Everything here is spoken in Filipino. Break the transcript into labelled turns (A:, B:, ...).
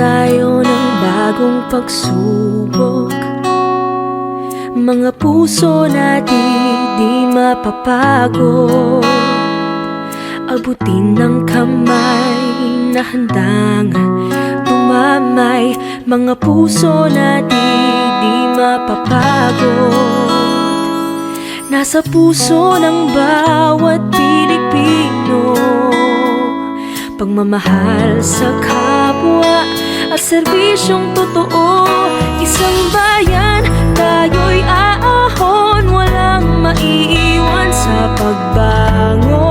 A: tayo ng bagong pagsubok. Mga puso natin di mapapagod. Abutin ng kamay na handang tumamay. Mga puso natin di mapapagod. Nasa puso ng bawat Pilipino pagmamahal sa kapwa at serbisyong totoo. Isang bayan, tayo'y aahon, walang maiiwan sa pagbangon.